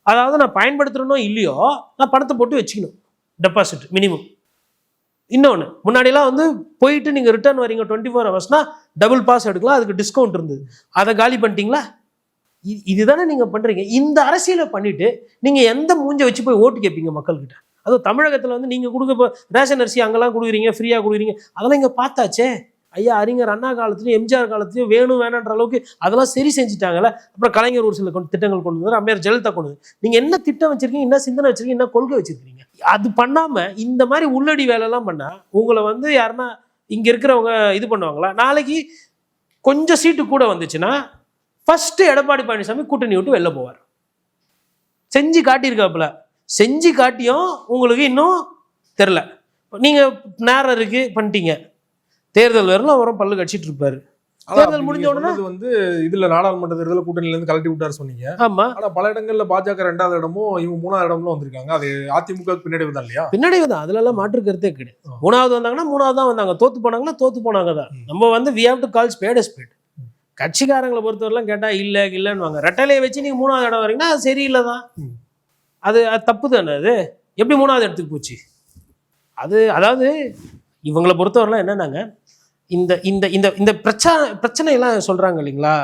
அதாவது நான் பயன்படுத்துகிறனோ இல்லையோ நான் பணத்தை போட்டு வச்சுக்கணும், டெபாசிட் மினிமம். இன்னொன்று, முன்னாடியெல்லாம் வந்து போயிட்டு நீங்கள் ரிட்டர்ன் வரீங்க 24 ஹவர்ஸ்னால் டபுள் பாஸ் எடுக்கலாம், அதுக்கு டிஸ்கவுண்ட் இருந்தது. அதை காலி பண்ணிட்டீங்களா? இதுதானே நீங்கள் பண்ணுறீங்க. இந்த அரசியலை பண்ணிவிட்டு நீங்கள் எந்த மூஞ்சை வச்சு போய் ஓட்டு கேட்பீங்க மக்கள்கிட்ட? அதுவும் தமிழகத்தில் வந்து நீங்கள் கொடுக்க ரேஷன் அரிசி அங்கெல்லாம் கொடுக்குறீங்க, ஃப்ரீயாக கொடுக்குறீங்க, அதெல்லாம் இங்கே பார்த்தாச்சே. ஐயா அறிஞர் அண்ணா காலத்துலையும் எம்ஜிஆர் காலத்துலையும் வேணும் வேணான்ற அளவுக்கு அதெல்லாம் சரி செஞ்சுட்டாங்கல்ல. அப்புறம் கலைஞர் ஒரு சில திட்டங்கள் கொண்டு வந்தார், அம்மையார் ஜெயலலிதா கொண்டு வந்து. நீங்கள் என்ன திட்டம் வச்சிருக்கீங்க, என்ன சிந்தனை வச்சிருக்கீங்க, என்ன கொள்கை வச்சிருக்கீங்க? அது பண்ணாமல் இந்த மாதிரி உள்ளடி வேலைலாம் பண்ணால் உங்களை வந்து யாருன்னா இங்கே இருக்கிறவங்க இது பண்ணுவாங்களா? நாளைக்கு கொஞ்சம் சீட்டு கூட வந்துச்சுன்னா ஃபர்ஸ்ட் எடப்பாடி பழனிசாமி கூட்டணி விட்டு வெளில போவார். செஞ்சு காட்டியிருக்காப்புல, செஞ்சு காட்டியும் உங்களுக்கு இன்னும் தெரில. நீங்கள் நேரம் இருக்கு பண்ணிட்டீங்க, தேர்தல் வரலாம் அவரும் பல்லு கடிச்சிட்டு இருப்பாரு. தேர்தல் முடிஞ்ச உடனே வந்து இதுல நாடாளுமன்ற தேர்தல் கூட்டணியில இருந்து கலட்டி விட்டாரு சொன்னீங்க. ஆமா, ஆனா பல இடங்கள்ல பாஜக 2வது இடமும் இவங்க 3வது இடம்லாம் வந்திருக்காங்க. அது அதிமுக பின்னடைவு தான் இல்லையா? பின்னடைவு தான், அதுல எல்லாம் மாற்று கருத்தே கிடையாது. 3வது வந்தாங்கன்னா 3வது தான் வந்தாங்க, தோத்து போனாங்கன்னா தோத்து போனாங்க தான். நம்ம வந்து we have to call spade a spade. கட்சிக்காரங்களை பொறுத்தவரைலாம் கேட்டா இல்லைன்னு வாங்க. ரெட்டலையை வச்சு நீங்க 3வது இடம் வரீங்கன்னா அது சரியில்லை தான். அது தப்பு தானே. அது எப்படி 3வது இடத்துக்கு போச்சு? அது அதாவது இவங்களை பொறுத்தவரைலாம் என்னன்னாங்க, இந்த இந்த இந்த இந்த பிரச்சனையெல்லாம் சொல்கிறாங்க இல்லைங்களா,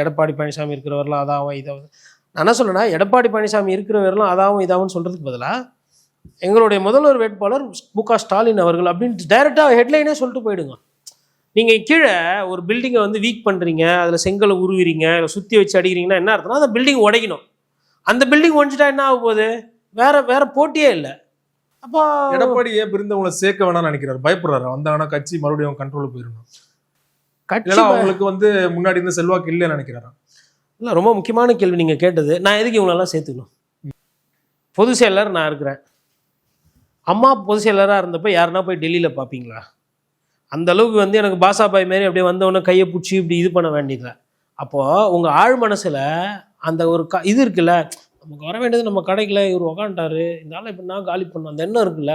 எடப்பாடி பழனிசாமி இருக்கிறவரெலாம் அதாவும் இதாகும். நான் என்ன சொல்கிறேன்னா, எடப்பாடி பழனிசாமி இருக்கிறவரெலாம் அதாவும் இதாகும்னு சொல்கிறதுக்கு பதிலாக எங்களுடைய முதல்வர் வேட்பாளர் மு.க. ஸ்டாலின் அவர்கள் அப்படின்னு டைரெக்டாக ஹெட்லைனே சொல்லிட்டு போயிடுங்க. நீங்கள் கீழே ஒரு பில்டிங்கை வந்து வீக் பண்ணுறீங்க, அதில் செங்கலை உருவிறீங்க, இல்லை சுற்றி வச்சு அடிக்கிறீங்கன்னா என்ன அர்த்தம்னா அந்த பில்டிங் உடைக்கணும். அந்த பில்டிங் உடைச்சிட்டா என்ன ஆக போகுது? வேற போட்டியே இல்லை. அப்போ எடப்பாடி ஏன் பிரிந்தவங்களை சேர்க்க வேணாம்னு நினைக்கிறாரு, பயப்படுறாரு. வந்தாங்கன்னா கட்சி மறுபடியும் கண்ட்ரோல் போயிடணும், கட்சி அவங்களுக்கு வந்து முன்னாடி இருந்த செல்வாக்கு இல்லைன்னு நினைக்கிறாரா? இல்லை, ரொம்ப முக்கியமான கேள்வி நீங்கள் கேட்டது. நான் எதுக்கு இவங்களெல்லாம் சேர்த்துக்கணும்? பொதுச் செயலர் நான் இருக்கிறேன். அம்மா பொதுச் செயலராக இருந்தப்போ யாருன்னா போய் டெல்லியில் பார்ப்பீங்களா? அந்த அளவுக்கு வந்து எனக்கு பாசாபாய் மாரி அப்படியே வந்தவொடனே கையை பிடிச்சி இப்படி இது பண்ண வேண்டியதில்லை. அப்போது உங்கள் ஆழ் மனசில் அந்த ஒரு இது இருக்குல்ல, நமக்கு வர வேண்டியது நம்ம கடைக்கில் இவர் உக்காண்டாரு, இந்த ஆளை இப்போ நான் காலி பண்ணோம், அந்த எண்ணம் இருக்குல்ல,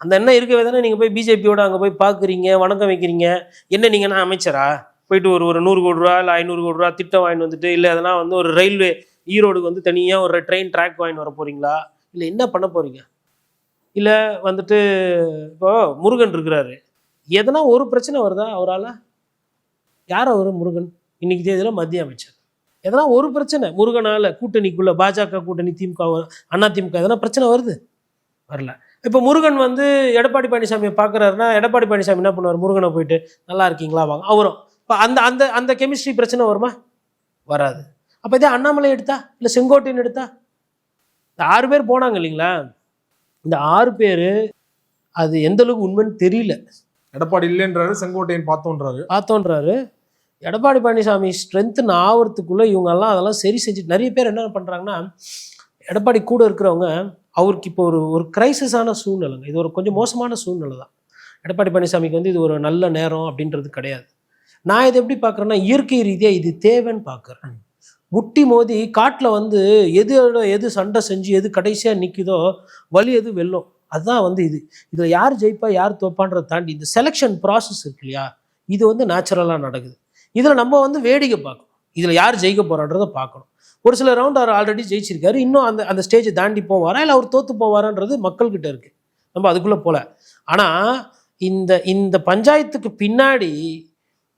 அந்த எண்ணம் இருக்கவே தானே நீங்கள் போய் பிஜேபியோட அங்கே போய் பார்க்குறீங்க, வணக்கம் வைக்கிறீங்க. என்ன நீங்கன்னா அமைச்சரா போயிட்டு ஒரு 100 கோடி ரூபா இல்லை 500 கோடி ரூபா திட்டம் வாங்கிட்டு வந்துட்டு, இல்லை அதெல்லாம் வந்து ஒரு ரயில்வே ஈரோடுக்கு வந்து தனியாக ஒரு ட்ரெயின் ட்ராக் வாங்கிட்டு வர போகிறீங்களா? இல்லை என்ன பண்ண போகிறீங்க? இல்லை வந்துட்டு இப்போ முருகன் இருக்கிறாரு, எதனா ஒரு பிரச்சனை வருதா அவரால்? யார் அவர் முருகன்? இன்னைக்கு தேதியில் மத்திய அமைச்சர். எதனா ஒரு பிரச்சனை முருகனால் கூட்டணிக்குள்ள பாஜக கூட்டணி திமுக அதிமுக எதனா பிரச்சனை வருது? வரல. இப்போ முருகன் வந்து எடப்பாடி பழனிசாமியை பார்க்குறாருன்னா எடப்பாடி பழனிசாமி என்ன பண்ணுவார்? முருகனை போயிட்டு நல்லா இருக்கீங்களா வாங்க அவரும். இப்போ அந்த அந்த அந்த கெமிஸ்ட்ரி பிரச்சனை வருமா? வராது. அப்போ இதே அண்ணாமலை எடுத்தா, இல்லை செங்கோட்டையன் எடுத்தா, இந்த 6 பேர் போனாங்க இல்லைங்களா, இந்த 6 பேர் அது எந்த அளவுக்கு உண்மைன்னு தெரியல. எடப்பாடி இல்லைன்றாரு, செங்கோட்டையன் பார்த்தோன்றாரு. எடப்பாடி பழனிசாமி ஸ்ட்ரென்த்னு ஆகிறதுக்குள்ளே இவங்கெல்லாம் அதெல்லாம் சரி செஞ்சுட்டு நிறைய பேர் என்ன பண்ணுறாங்கன்னா, எடப்பாடி கூட இருக்கிறவங்க அவருக்கு இப்போ ஒரு கிரைசிஸான சூழ்நிலைங்க, இது ஒரு கொஞ்சம் மோசமான சூழ்நிலை தான். எடப்பாடி பழனிசாமிக்கு வந்து இது ஒரு நல்ல நேரம் அப்படின்றது கிடையாது. நான் இதை எப்படி பார்க்குறேன்னா, இயற்கை ரீதியாக இது தேவைன்னு பார்க்குறேன். முட்டி மோதி காட்டில் வந்து எது சண்டை செஞ்சு எது கடைசியாக நிற்குதோ வலி எது வெல்லும், அதுதான் வந்து இதில் யார் ஜெயிப்பா யார் தோப்பான்றதை தாண்டி இந்த செலெக்ஷன் ப்ராசஸ் இருக்கு இல்லையா, இது வந்து நேச்சுரலாக நடக்குது. இதில் நம்ம வந்து வேடிக்கை பார்க்கணும், இதில் யார் ஜெயிக்க போகிறான்றதை பார்க்கணும். ஒரு சில ரவுண்ட் அவர் ஆல்ரெடி ஜெயிச்சிருக்காரு, இன்னும் அந்த ஸ்டேஜை தாண்டி போவாரா இல்லை அவர் தோற்று போவாரான்றது மக்கள்கிட்ட இருக்குது, நம்ம அதுக்குள்ளே போகல. ஆனால் இந்த பஞ்சாயத்துக்கு பின்னாடி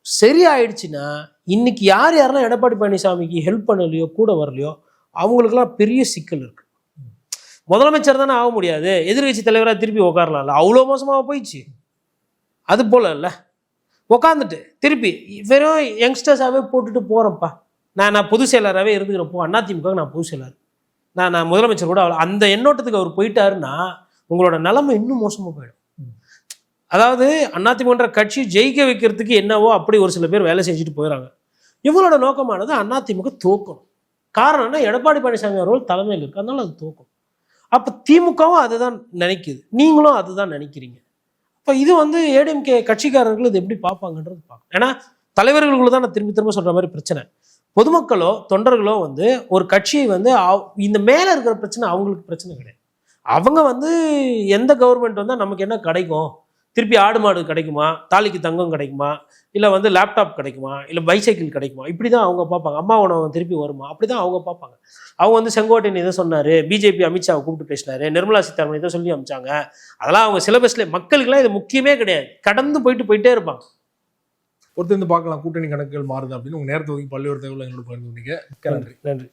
சரியாயிடுச்சுன்னா இன்னைக்கு யாரெல்லாம் எடப்பாடி பழனிசாமிக்கு ஹெல்ப் பண்ணலையோ கூட வரலையோ அவங்களுக்குலாம் பெரிய சிக்கல் இருக்குது. முதலமைச்சர் தானே ஆக முடியாது, எதிர்கட்சி தலைவராக திருப்பி உட்காரலாம்ல, அவ்வளோ மோசமாக போயிடுச்சு. அது போல இல்லை, உக்காந்துட்டு திருப்பி வெறும் யங்ஸ்டர்ஸாகவே போட்டுட்டு போகிறேன்ப்பா, நான் பொது செயலராகவே இருந்துக்கிறப்போ அதிமுக நான் பொது செயலர், நான் முதலமைச்சர் கூட அவ்வளோ அந்த எண்ணோட்டத்துக்கு அவர் போயிட்டாருன்னா உங்களோட நிலைமை இன்னும் மோசமாக போயிடும். அதாவது அதிமுக கட்சி ஜெயிக்க வைக்கிறதுக்கு என்னவோ அப்படி ஒரு சில பேர் வேலை செஞ்சுட்டு போயிடறாங்க. இவங்களோட நோக்கமானது அதிமுக தோக்கணும். காரணம் என்ன? எடப்பாடி பழனிசாமி அவர்கள் தலைமையில் இருக்கு, அதனால அது தோக்கும். அப்போ திமுகவும் அதுதான் நினைக்குது, நீங்களும் அதுதான் நினைக்கிறீங்க. இப்போ இது வந்து ஏடிஎம்கே கட்சிக்காரர்கள் இது எப்படி பார்ப்பாங்கன்றது பார்க்கணும். ஏன்னா தலைவர்களுக்குள்ள தான் நான் திரும்ப சொல்கிற மாதிரி பிரச்சனை. பொதுமக்களோ தொண்டர்களோ வந்து ஒரு கட்சியை வந்து இந்த மேலே இருக்கிற பிரச்சனை அவங்களுக்கு பிரச்சனை கிடையாது. அவங்க வந்து எந்த கவர்மெண்ட் வந்தால் நமக்கு என்ன கிடைக்கும், திருப்பி ஆடு மாடு கிடைக்குமா, தாலிக்கு தங்கம் கிடைக்குமா, இல்லை வந்து லேப்டாப் கிடைக்குமா, இல்லை பைசைக்கிள் கிடைக்குமா, இப்படி தான் அவங்க பார்ப்பாங்க. அம்மா உணவு திருப்பி வருமா, அப்படி தான் அவங்க பார்ப்பாங்க. அவங்க வந்து செங்கோட்டையன் இதை சொன்னார், பிஜேபி அமித்ஷாவை கூப்பிட்டு பேசினாரு, நிர்மலா சீதாராமன் இதை சொல்லி அமிச்சாங்க, அதெல்லாம் அவங்க சிலபஸ்ல மக்களுக்குலாம் இது முக்கியமே கிடையாது, கடந்து போயிட்டே இருப்பாங்க. ஒருத்தர் பார்க்கலாம் கூட்டணி கணக்குகள் மாறுது அப்படின்னு உங்க நேரத்தை ஒதுக்கி பல்வேறு தகவல் எங்களோட பகிர்ந்து. நன்றி.